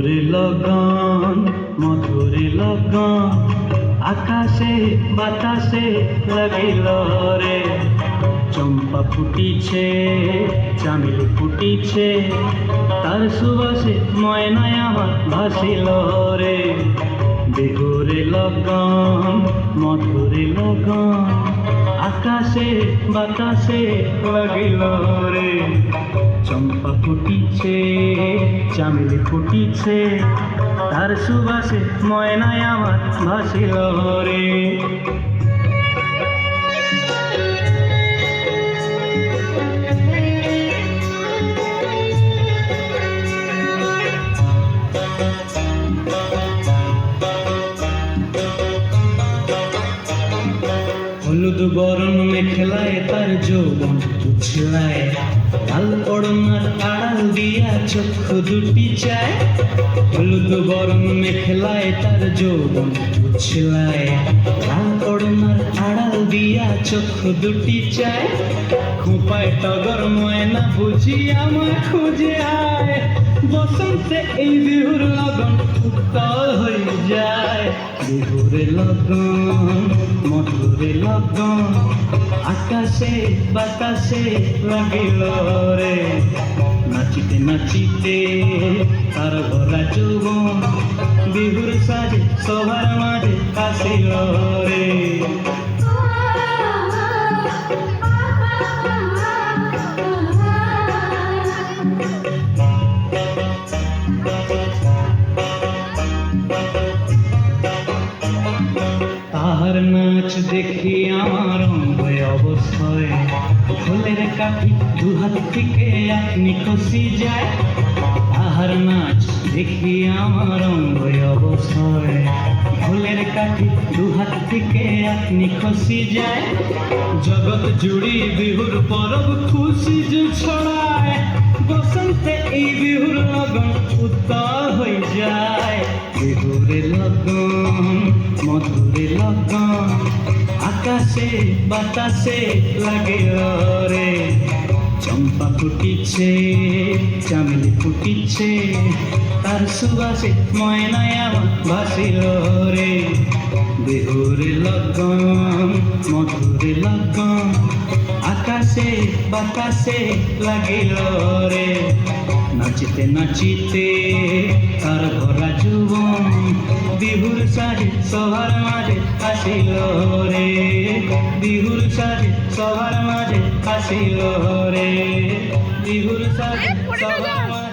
বিহুরে লগন মধুরে লগন আকাশে বাতাসে লাগিল রে। চম্পা ফুটিছে চামেলি ফুটিছে তার সুবাসে ময়নায় আমার ভাসিল রে। বিহুরে লগন মধুরে লগন আকাশে বাতাসে লাগিল রে। চম্পা ফুটিছে চামেলি ফুটিছে তার সুবাসে ময়নায় আমার ভাসিল রে। হলুদ বরণ মেখলায় তার যৌবন উছলায়, লাল ওড়নার আড়াল দিয়া চক্ষু দুটি চায়। হলুদ বরণ মেখলায় তার যৌবন উছলায়, লাল ওড়নার আড়াল দিয়া চক্ষু দুটি চায়। খোঁপায় টগর ময়না বুঝি আমার খুঁজে আয়, বসন্তে এই বিহুর লগন উত্তল হয়ে যায়। বিহুরে লগন মধুরে লগন আকাশে বাতাসে লাগিল রে। নাচিতে নাচিতে তার ভরা যৌবন বিহুর সাজে সবার মাঝে আসিল রে। তাহার নাচ দেখি আমার অঙ্গ অবস্থায়, ফুলের কাঠি দুহাত থেকে আপনি খসি যায়। তাহার নাচ দেখি আমার অঙ্গ অবস্থায়, ফুলের কাঠি দুহাত থেকে আপনি খসি যায়। জগৎ জুড়ি বিহুর পরব খুশি যে ছড়ায়, বসন্তে এই বিহুর লগন উত্তল হয়ে যায়। বিহুরে লগন মধুরে লগন আকাশে বাতাসে লাগিল রে। চম্পা ফুটিছে চামেলি ফুটিছে তার সুবাসে ময়নায় আমার ভাসিল রে। বিহুরে লগন মধুরে লগন আকাশে বাতাসে লাগিল রে। নাচিতে নাচিতে তার ভরা যৌবন বিহুর সাজে সবার মাঝে আসিল রে। বিহুর সাজে সবার মাঝে আসিল রে। বিহুর সাজে সবার